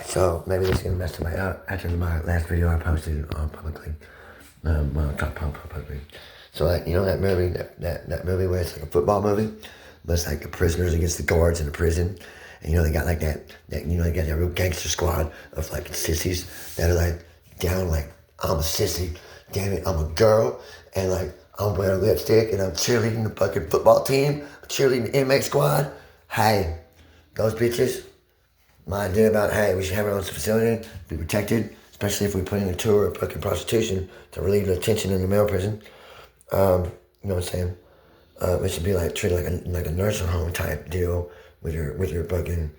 Alright, so maybe this is going to mess somebody up after my last video I posted publicly. Not publicly. So, like, you know that movie, that movie where it's like a football movie? But it's like the prisoners against the guards in the prison. And, you know, they got like that you know, they got that real gangster squad of like sissies that are like down, like, I'm a sissy. Damn it, I'm a girl. And like, I'm wearing lipstick and I'm cheerleading the fucking football team, cheerleading the inmate squad. Hey, those bitches. My idea about, hey, we should have our own facility, be protected, especially if we put in a tour of fucking prostitution to relieve the tension in the male prison. You know what I'm saying? It should be like treated like a nursing home type deal with your fucking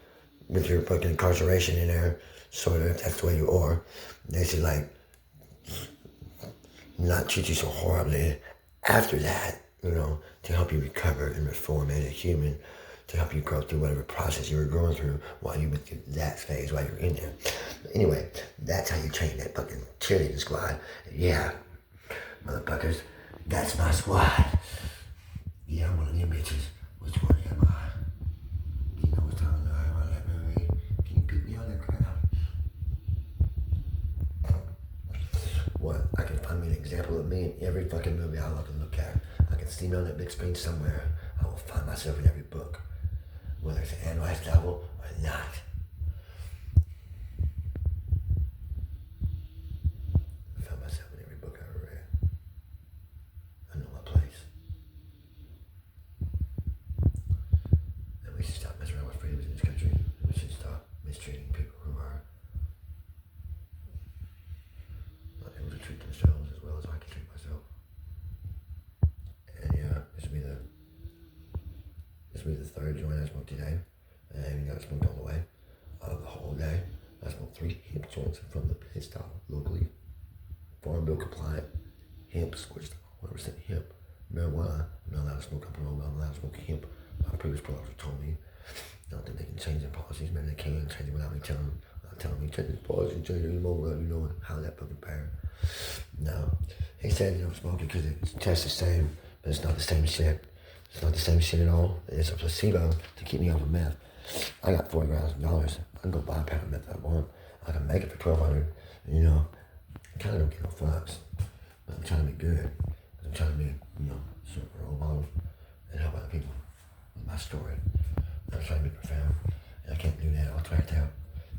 incarceration in there, sort of, if that's the way you are. They should like not treat you so horribly after that, you know, to help you recover and reform as a human, to help you grow through whatever process you were going through while you went through that phase while you're in there. But anyway, that's how you train that fucking cheerleading squad. Yeah, motherfuckers, that's my squad. Yeah, I'm one of them bitches. Which one am I? Do you know what's on that movie? Can you beat me on that crowd? What? I can find me an example of me in every fucking movie I love to look at. I can see me on that big screen somewhere. I will find myself in every book, whether it's an Anne Rice novel or not. I found myself in every book I ever read. I know my place. And we should stop messing around with freedoms in this country. And we should stop mistreating people who are not able to treat themselves as well as I can treat myself. And yeah, this will be the third joint I smoked today. And I haven't got smoked all the way out of the whole day. I smoked 3 hemp joints from the pit stop locally. Farm bill compliant, hemp, switched 100% hemp. Marijuana, I'm not allowed to smoke up and over, I'm allowed to smoke hemp. My previous providers told me, I don't think they can change their policies. Maybe they can change it without me telling me, change this policy, change it anymore without you knowing how that fucking fair. No. He said you don't smoke it because it tastes the same, but it's not the same shit. It's not the same shit at all. It's a placebo to keep me off of meth. I got $40 grand. I can go buy a pound of meth if I want. I can make it for $1,200. You know, I kind of don't get no fucks, but I'm trying to be good. I'm trying to be, you know, sort of a role model and help other people with my story. I'm trying to be profound, and I can't do that. I'll tracked out.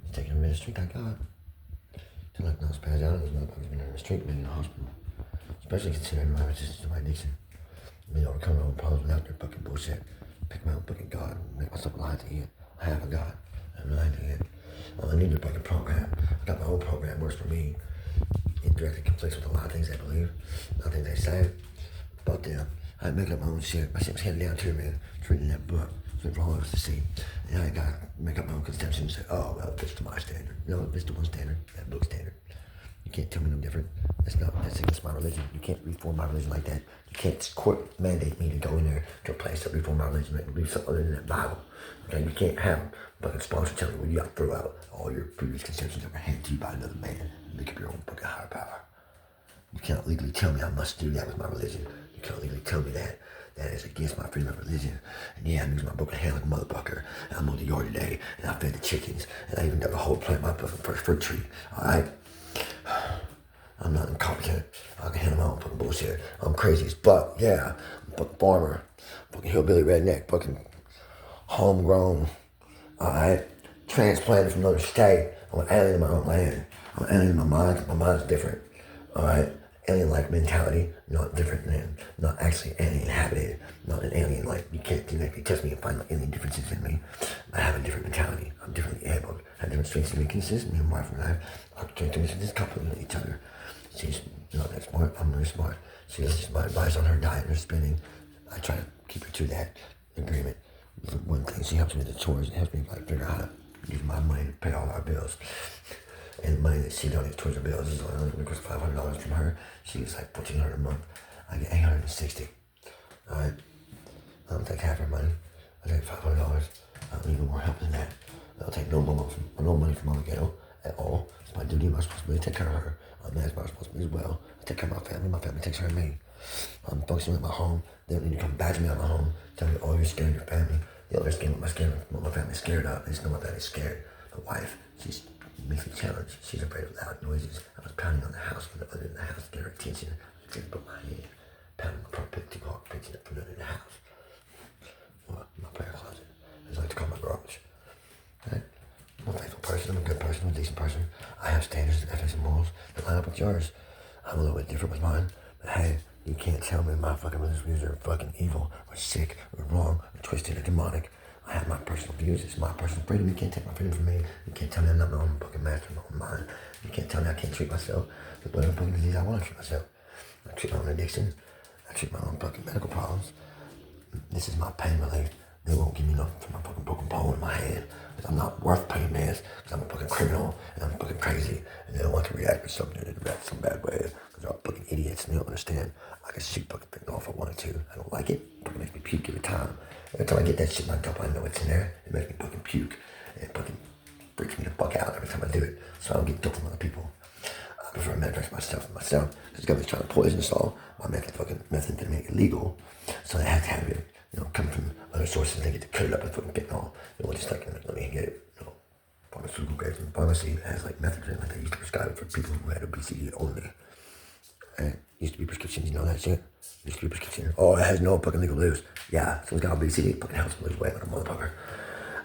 It's taking a ministry, thank God. Till like not spaz out, those motherfuckers been in the street, been in the hospital. Especially considering my resistance to my addiction. I mean, overcome my own problems without their fucking bullshit. Pick my own fucking God and make myself alive to it. I have a God. I'm alive to it. I need their fucking program. I got my own program, works for me. It directly conflicts with a lot of things they believe, a lot of things they say. Fuck them. I make up my own shit. My shit was handed down to me. It's written in that book. It's for all of us to see. And I gotta make up my own conception and say, oh, well, it fits to my standard. No, it fits to one standard, that book standard. You can't tell me no different. That's against my religion. You can't reform my religion like that. You can't court mandate me to go in there to a place to reform my religion and believe something other than that Bible. Okay, you can't have a fucking sponsor telling you, well, you gotta throw out all your previous conceptions that were handed to you by another man and make up your own fucking higher power. You cannot legally tell me I must do that with my religion. You can't legally tell me that. That is against my freedom of religion. And yeah, I'm using my broken hand like a motherfucker. And I'm on the yard today, and I fed the chickens, and I even dug a hole plant my fucking first fruit tree. Alright? I'm not incompetent. I can handle my own fucking bullshit. I'm crazy as fuck. Yeah. I'm a fucking farmer. Fucking hillbilly redneck. Fucking homegrown. Alright? Transplanted from another state. I'm an alien in my own land. I'm an alien in my mind. My mind's different. Alright? Alien-like mentality. Not different than, not actually alien inhabited. Not an alien like, you can't genetically test me and find alien differences in me. I have a different mentality. I'm differently able. I have different strengths and weaknesses. Me and my wife and I are doing this complement each other. She's not that smart. I'm really smart. She listens to my advice on her diet and her spending. I try to keep her to that agreement. One thing, she helps me with the chores. It helps me like figure out how to use my money to pay all our bills. And the money that she donates towards her bills is only request $500 from her. She gets like $1,400 a month. I get $860. Alright? I don't take half her money. I take $500. I don't need no more help than that. I don't take no money from Mama Ghetto at all. It's my duty, my responsibility to take care of her. That's my responsibility as well. I take care of my family. My family takes care of me. I'm functioning with my home. They don't need to come badge me out of my home. Tell me, oh, you're scared of your family. They're scared what my family's scared of. They just know my family's scared. My wife, she's noises. I was pounding on the house from the other in the house to get her attention. I just put my hand, pounding my carpet too hard, pitching it from the other in the house. Well, my prayer closet. As I like to call my garage. Right? I'm a faithful person. I'm a good person. I'm a decent person. I have standards and ethics and morals that line up with yours. I'm a little bit different with mine. But hey, you can't tell me my fucking religious views are fucking evil or sick or wrong or twisted or demonic. I have my personal views. It's my personal freedom. You can't take my freedom from me. You can't tell me I'm not my own fucking master, my own mind. You can't tell me I can't treat myself with whatever fucking disease I want to treat myself. I treat my own addiction. I treat my own fucking medical problems. This is my pain relief. They won't give me nothing for my fucking broken bone in my hand. Because I'm not worth pain meds. Because I'm a fucking criminal. And I'm fucking crazy. And they don't want to react with something. They react some bad way. Because they're all fucking idiots. And they don't understand. I can shoot fucking things off if I wanted to. I don't like it. It fucking makes me puke every time. Every time I get that shit in my cup, I know it's in there. It makes me fucking puke. And it fucking freaks me the fuck out every time I do it. So I don't get dope from other people. I prefer to manufacture myself. Because the government's trying to poison us all by making fucking methamphetamine illegal. So they have to have it, coming from other sources. They get to cut it up and fucking fentanyl. Just like, let me get it, pharmaceutical grade from the pharmacy that has like methamphetamine. Like they used to prescribe it for people who had obesity only. And used to be prescriptions, you know that shit? Used to be prescription. Oh, it has no fucking legal use. Yeah, someone's got obesity, it fucking helps them lose weight like a motherfucker.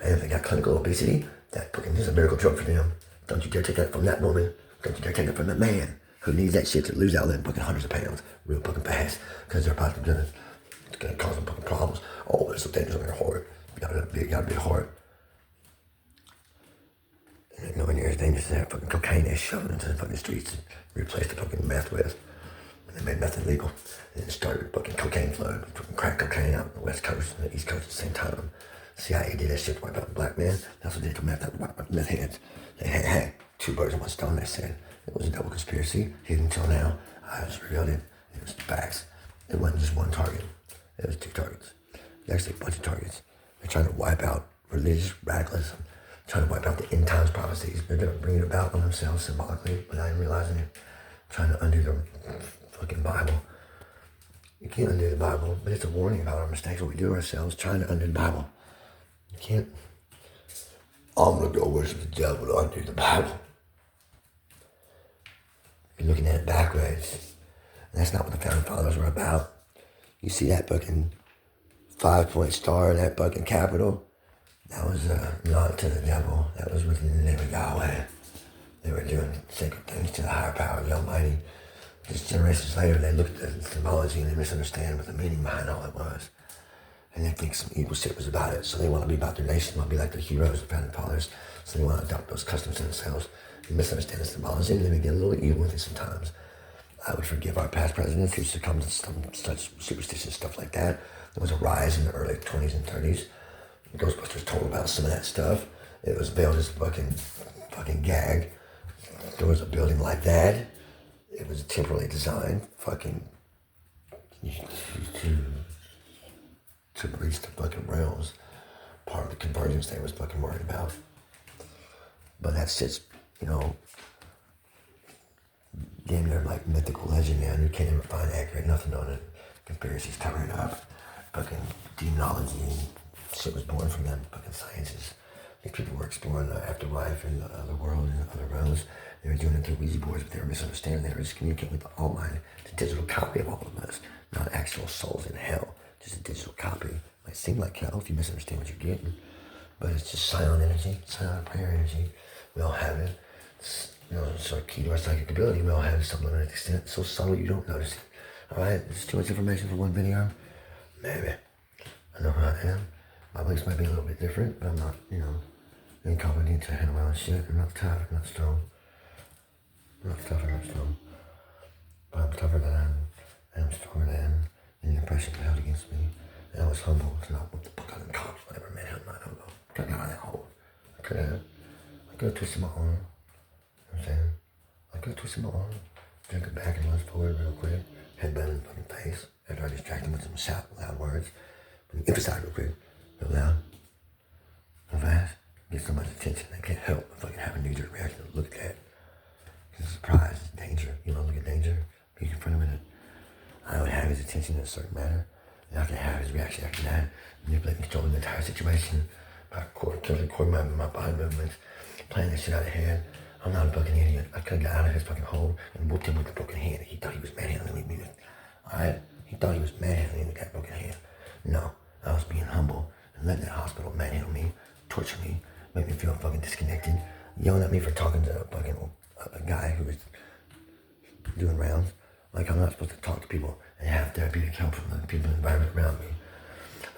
And if they got clinical obesity, that fucking is a miracle drug for them. Don't you dare take that from that woman. Don't you dare take it from that man who needs that shit to lose out them fucking hundreds of pounds real fucking fast. Because they're about to it's gonna cause them fucking problems. Oh, it's so dangerous on your heart. You gotta be a heart. And nowhere near as dangerous as that fucking cocaine they shoved into the fucking streets and replaced the fucking meth with. And they made meth illegal. And it started fucking cocaine flow, fucking crack cocaine out on the west coast and the east coast at the same time. CIA did that shit to wipe out black men. They also did it to meth heads. They had 2 birds in 1 stone, they said. It was a double conspiracy. Hidden until now. I just revealed it. It was facts. It wasn't just 1 target. It was 2 targets. There's actually a bunch of targets. They're trying to wipe out religious radicalism. Trying to wipe out the end times prophecies. They're going to bring it about on themselves symbolically without even realizing it. Trying to undo the fucking Bible. You can't undo the Bible, but it's a warning about our mistakes, what we do to ourselves, trying to undo the Bible. You can't. I'm going to go worship the devil to undo the Bible. You're looking at it backwards. And that's not what the Founding Fathers were about. You see that fucking 5-point star in that fucking Capitol? That was not to the devil. That was within the name of Yahweh. They were doing sacred things to the higher power, the Almighty. Just generations later, they look at the symbology and they misunderstand what the meaning behind all it was. And they think some evil shit was about it. So they want to be about their nation, want to be like the heroes, the Founding Fathers. So they want to adopt those customs to themselves. They misunderstand the symbology and they get a little evil with it sometimes. I would forgive our past presidents who succumbed to such superstitious stuff like that. There was a rise in the early 20s and 30s. Ghostbusters told about some of that stuff. It was veiled as fucking gag. There was a building like that. It was temporarily designed to reach the fucking realms. Part of the convergence they was fucking worried about. But that shit's, damn near like mythical legend now. You can't even find accurate nothing on it. Conspiracies cover it up. Fucking demonology and shit was born from them fucking sciences. These people were exploring the afterlife and the other world and the other realms. They were doing it through Ouija boards, but they were misunderstanding. They were just communicating with the Almighty. It's a digital copy of all of us, not actual souls in hell. Just a digital copy. Might seem like hell if you misunderstand what you're getting, but it's just silent energy, silent prayer energy. We all have it. It's our key to our psychic ability. We all have it to some limited extent. It's so subtle you don't notice it. Alright, it's too much information for one video. Maybe. I know who I am. My beliefs might be a little bit different, but I'm not, incompetent to handle my own shit. I'm not tough, I'm not strong. I'm not tough, I'm not strong. But I'm tougher than I am, and I'm stronger than any oppression held against me. And I was humble to not whoop the fuck out of the cops whenever man held my elbow. Got out of that hole. I could have twisted my arm. You know what I'm saying? I could have twisted my arm, drink it back and lunge forward real quick, headband in the fucking face, after I distracted him with some loud words. But emphasize real quick, real loud, real fast, get so much attention they can't help but fucking have a knee-jerk reaction to look at that. Because surprise is danger. You don't look at danger, be confronted with it. I would have his attention in a certain manner, and I can have his reaction after that, manipulating, controlling the entire situation by carefully coordinating my body movements, playing this shit out of hand. I'm not a fucking idiot. I could have got out of his fucking hole and whooped him with a broken hand. He thought he was manhandling me. Alright? He thought he was manhandling me with that broken hand. No, I was being humble and letting that hospital manhandle me, torture me, make me feel fucking disconnected, yelling at me for talking to a guy who was doing rounds. Like, I'm not supposed to talk to people and have therapeutic help from the people in the environment around me.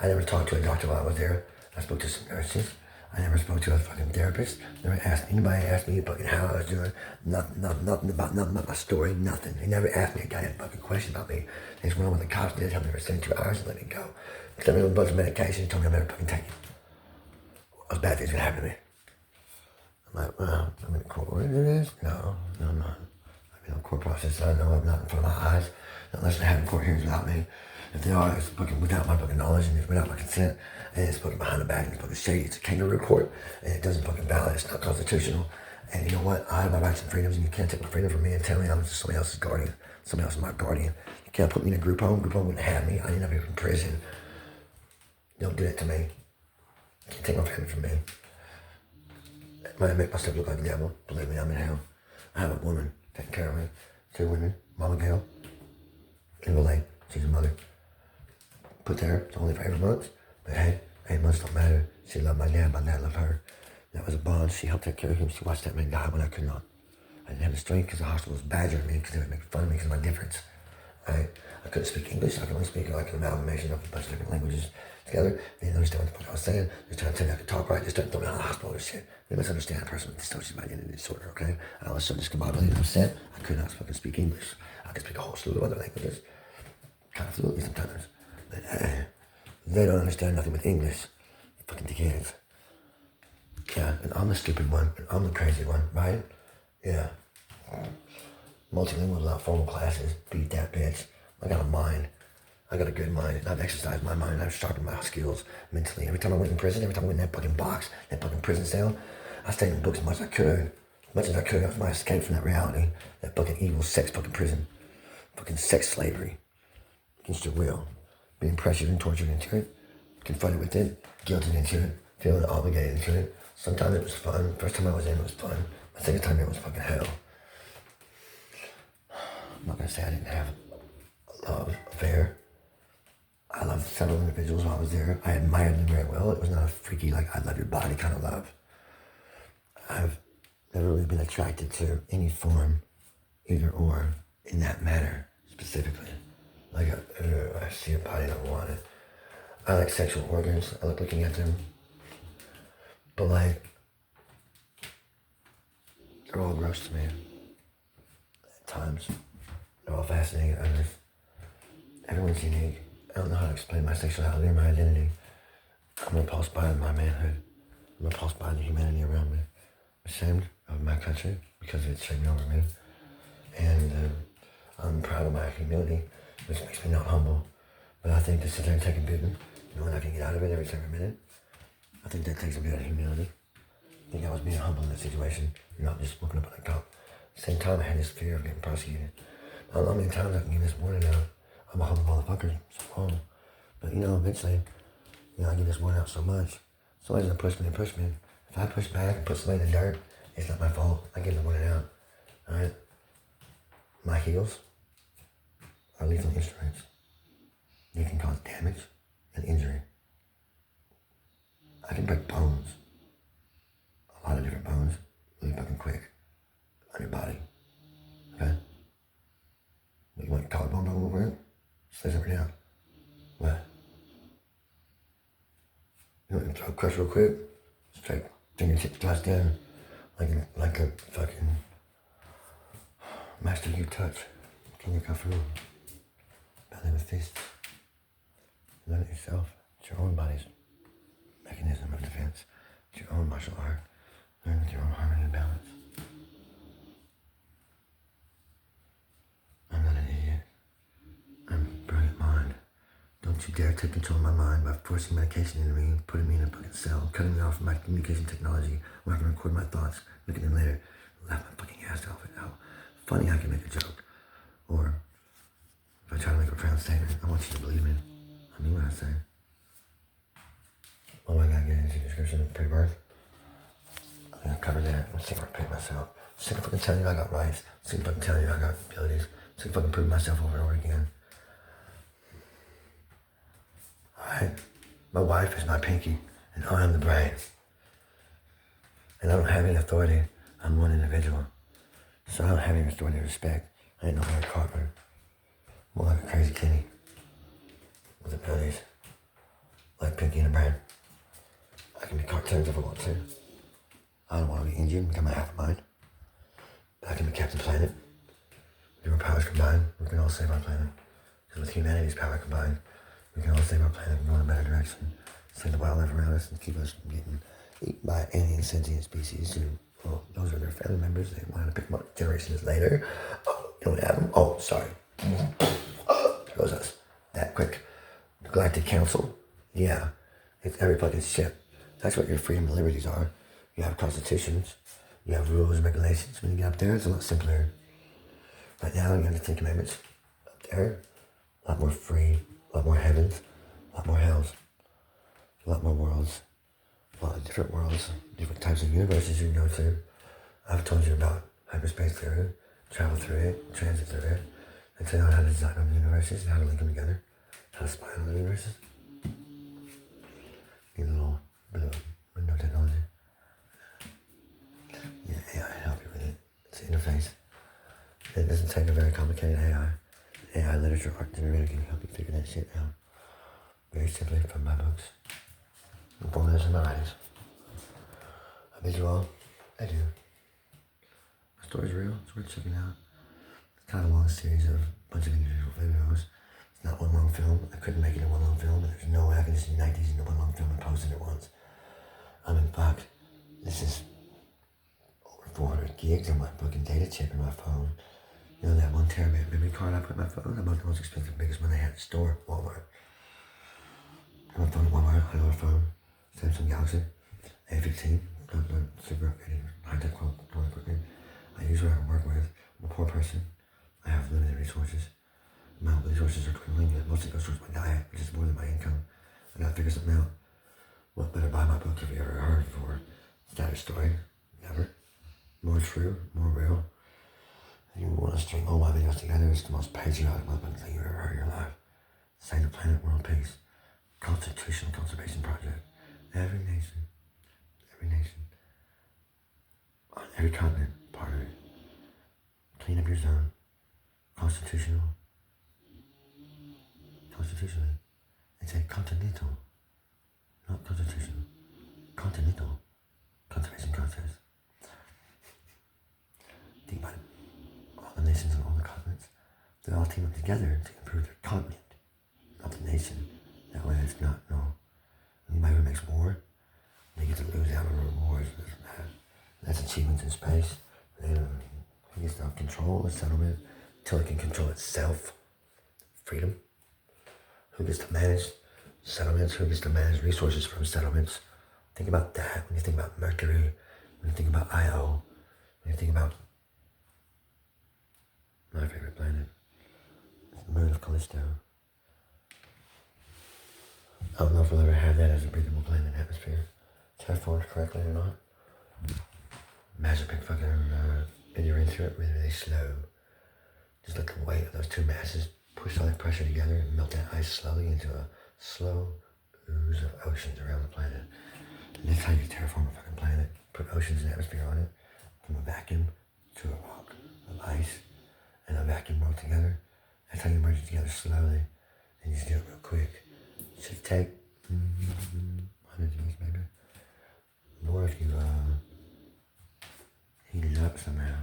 I never talked to a doctor while I was there. I spoke to some nurses. I never spoke to a fucking therapist. Never asked anybody asked me fucking how I was doing. Nothing about my story. Nothing. They never asked me a goddamn fucking question about me. They just went on with the cops did. Held me for 72 hours and let me go. Except me with a bunch of medication. Told me I'd never fucking take it. What's bad things gonna happen to me? I'm like, well, I'm in court. What is this? No, I'm not. I'm in a court process. I know I'm not in front of my eyes. Unless they're having court hearings without me. If they are, it's fucking without my fucking knowledge and it's without my consent. And it's fucking behind the back and it's fucking shady. It's a kangaroo court and it doesn't fucking valid. It's not constitutional. And you know what? I have my rights and freedoms and you can't take my freedom from me and tell me I'm just somebody else's guardian. Somebody else is my guardian. You can't put me in a group home. Group home wouldn't have me. I ended up here in prison. Don't do that to me. You can't take my family from me. It might make myself look like the devil. Believe me, I'm in hell. I have a woman taking care of me. 2 women. Mama Gail. Single lady. She's a mother. Put there, it's only for 8 months. But hey, 8 months don't matter. She loved my dad loved her. That was a bond. She helped take care of him. She watched that man die when I could not. I didn't have the strength because the hospital was badgering me because they were making fun of me because of my difference. Right? I couldn't speak English. I could only speak like an amalgamation of a bunch of different languages together. They didn't understand what the fuck I was saying. They were trying to tell me I could talk right. They started throwing me out of the hospital and shit. They must understand a person with dissociative identity disorder, okay? I was so discombobulated and upset, I could not fucking speak English. I could speak a whole slew of other languages. Kind of fluently sometimes. But they don't understand nothing with English. Fucking dickheads. Yeah, and I'm the stupid one, and I'm the crazy one, right? Yeah. Multilingual without formal classes. Beat that bitch. I got a mind. I got a good mind, and I've exercised my mind, and I've sharpened my skills mentally. Every time I went in prison, every time I went in that fucking box, that fucking prison cell, I stayed in books as much as I could. As much as I could, that was my escape from that reality. That fucking evil sex fucking prison. Fucking sex slavery. Against your will. Being pressured and tortured into it. Confronted with it. Guilted into it. Feeling obligated into it. Sometimes it was fun. First time I was in, it was fun. The second time it was fucking hell. I'm not gonna say I didn't have a love affair. I loved several individuals while I was there. I admired them very well. It was not a freaky, like, I love your body kind of love. I've never really been attracted to any form, either or, in that manner, specifically. Like, I see a body and I want it. I like sexual organs. I like looking at them. But, like, they're all gross to me. At times. They're all fascinating to others. Everyone's unique. I don't know how to explain my sexuality or my identity. I'm repulsed by my manhood. I'm repulsed by the humanity around me. Ashamed of my country because it's shamed over me. And I'm proud of my humility, which makes me not humble. But I think to sit there and take a beating, knowing I can get out of it every single minute, I think that takes a bit of humility. I think I was being humble in that situation, not just whooping up on a cop. At the same time, I had this fear of getting prosecuted. I don't know how many times I can give this warning out. I'm a humble motherfucker, so long. But eventually, I give this warning out so much. Somebody's gonna push me and push me. If I push back and put somebody in the dirt, it's not my fault. I give the warning out. Alright? My heels are lethal instruments. They can cause damage and injury. I can break bones. A lot of different bones. Really fucking quick. On your body. Okay? You want your collarbone bone over it? Slays over down. What? You want your throat crushed real quick? Straight fingertips tossed down. Like a fucking master you touch. King of Kung Belly with fists. Learn it yourself. It's your own body's mechanism of defense. It's your own martial art. Learn with your own harmony and balance. I'm not an idiot. I'm a brilliant mind. Don't you dare take control of my mind by forcing medication into me, putting me in a fucking cell, cutting me off from my communication technology where I can record my thoughts, look at them later, laugh my fucking ass off at how funny I can make a joke. Or if I try to make a profound statement, I want you to believe me. I mean what I say. What do I gotta get into the description of pre-birth? I got covered that. I'm sick of repeating myself. Sick of fucking telling you I got rights. Sick of fucking telling you I got abilities. Sick of fucking proving myself over and over again. Alright? My wife is my pinky, and I am the brain. And I don't have any authority. I'm one individual. So I don't have any authority or respect. I ain't no Harry Carter. More like a crazy kitty. With abilities. Like Pinky and the Brain. I can be cartoons if I want to. I don't want to be Indian, become a half mind. I can be Captain Planet. With our powers combined, we can all save our planet. Because with humanity's power combined, we can all save our planet and go in a better direction. Save the wildlife around us and keep us from getting eaten by alien sentient species who, well, those are their family members. They wanted to pick them up generations later. Oh, you don't have them? Oh, sorry. There goes us. That quick. The Galactic Council? Yeah. It's every fucking ship. That's what your freedom and liberties are. You have constitutions. You have rules and regulations. When you get up there, it's a lot simpler. Right now, you have the Ten Commandments. Up there, a lot more free, a lot more heavens, a lot more hells, a lot more worlds, a lot of different worlds, different types of universes you can go to. I've told you about hyperspace theory, travel through it, transit through it. I tell you how to design on the universes and how to link them together, how to spy on the universes. Need a little bit of window technology. Yeah, AI help you with it. It's an interface. It doesn't take a very complicated AI. AI literature, art generator can help you figure that shit out. Very simply from my books. And formulas in my writings. I bid you all adieu. My story's real. It's worth checking out. It's kind of a long series of a bunch of individual videos. It's not one long film. I couldn't make it in one long film. And there's no way I can just unite these into one long film and post it at once. In fact, this is over 400 gigs on my fucking data chip in my phone. You know that 1 terabyte memory card I put in my phone? I bought the most expensive, biggest one they had at the store, Walmart. I went phone at Walmart, I know a phone, Samsung Galaxy A15, super upgraded, high-tech quality equipment. I use what I can work with. I'm a poor person. I have limited resources. My resources are dwindling, and mostly goes towards my diet, which is more than my income. I gotta figure something out. What better buy my book have you ever heard before? Status story, never. More true, more real. You want to string all my videos together. It's the most patriotic motherfucking thing you've ever heard in your life. Save the planet, world peace. Constitutional Conservation Project. Every nation, on every continent, part of it. Clean up your zone. Constitutionally. It's a continental, not constitutional. Continental conservation process. Think about it. All the nations on all the continents, they all team up together to improve their continent, not the nation. That way it's not, no. Anybody who makes war, they get to lose out on the rewards. That's achievements in space. He gets to control the settlement until it can control itself. Freedom. Who gets to manage settlements? Who gets to manage resources from settlements? Think about that when you think about Mercury, when you think about Io, when you think about my favorite planet, the moon of Callisto. I don't know if we'll ever have that as a breathable planet in the atmosphere. Terraformed correctly or not. Imagine a big fucking video into it really, really slow. Just let the weight of those two masses push all that pressure together and melt that ice slowly into a slow ooze of oceans around the planet. And that's how you terraform a fucking planet. Put oceans and atmosphere on it, from a vacuum to a rock of ice and a vacuum rolled together. That's how you merge it together slowly. And you just do it real quick. It should take 100 years maybe. Or if you heat it up somehow.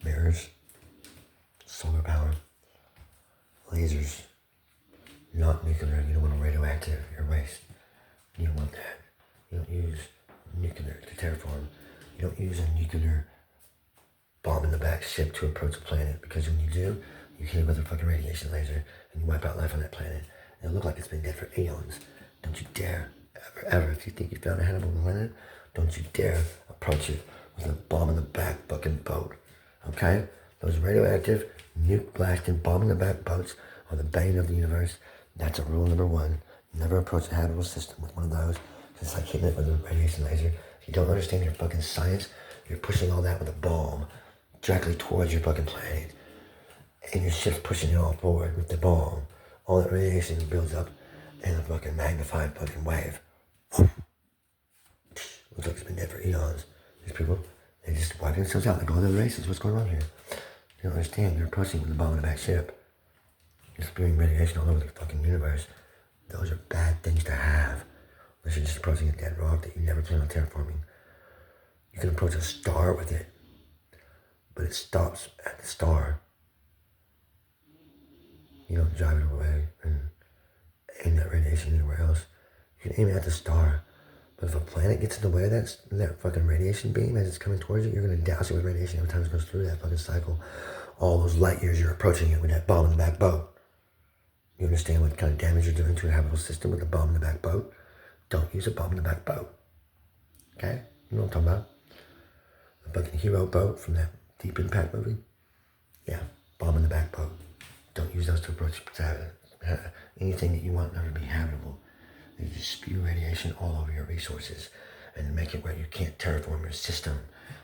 Mirrors, solar power, lasers, not nuclear. You don't want a radioactive, your waste. You don't want that. You don't use nuclear to terraform. You don't use a nuclear bomb in the back ship to approach a planet, because when you do, you hit it with a fucking radiation laser and you wipe out life on that planet. It'll look like it's been dead for eons. Don't you dare, ever, if you think you found a habitable planet, don't you dare approach it with a bomb in the back fucking boat. Okay? Those radioactive, nuke blasting, bomb in the back boats are the bane of the universe. That's a rule number 1. Never approach a habitable system with one of those, It's like hitting it with a radiation laser. If you don't understand your fucking science, you're pushing all that with a bomb directly towards your fucking planet. And your ship's pushing it all forward with the bomb. All that radiation builds up in a fucking magnified fucking wave. Looks like it's been dead for eons. These people, they just wipe themselves out like all the other races. What's going on here? You don't understand. You're approaching with the bomb in the back ship. You're spewing radiation all over the fucking universe. Those are bad things to have. Unless you're just approaching a dead rock that you never plan on terraforming. You can approach a star with it, but it stops at the star. You don't drive it away and aim that radiation anywhere else. You can aim it at the star. But if a planet gets in the way of that fucking radiation beam as it's coming towards you, you're going to douse it with radiation every time it goes through that fucking cycle. All those light years you're approaching it with that bomb in the back boat. You understand what kind of damage you're doing to a habitable system with a bomb in the back boat? Don't use a bomb in the back boat. Okay? You know what I'm talking about? The fucking hero boat from that Deep Impact movie? Yeah, bomb in the back boat. Don't use those to approach anything that you want never to be habitable. You just spew radiation all over your resources and make it where you can't terraform your system.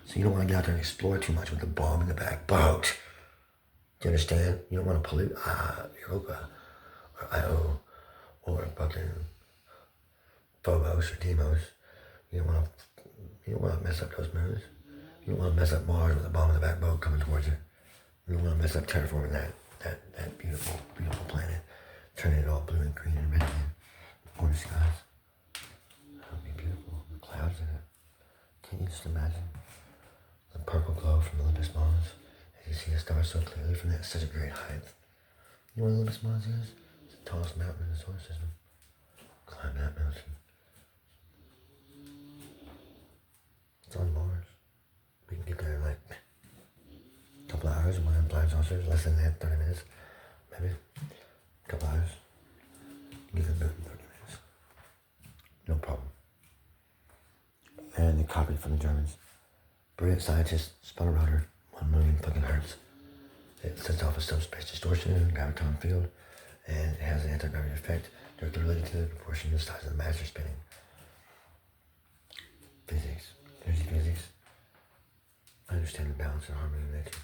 So you don't want to get out there and explore too much with a bomb in the back boat. Do you understand? You don't want to pollute Europa or Io or fucking Phobos or Deimos. You don't want to mess up those moons. You don't want to mess up Mars with a bomb in the back boat coming towards you. You don't want to mess up terraforming that beautiful, beautiful planet, turning it all blue and green and red again. Orange skies. That would be beautiful. The clouds in it. Can't you just imagine the purple glow from Olympus Mons as you see the stars so clearly from that such a great height? You know what Olympus Mons is? It's the tallest mountain in the solar system. Climb that mountain. It's on Mars. We can get there in like a couple hours in one of them flying saucers, less than that, 30 minutes, maybe. A couple hours. Get to the moon in 30 minutes. No problem. And they copied from the Germans. Brilliant scientists spun a rotor, 1 million fucking hertz. It sets off a subspace distortion in a graviton field, and it has an anti-gravity effect directly related to the proportion of the size of the mass you're spinning. Physics, energy physics. I understand the balance and harmony in nature.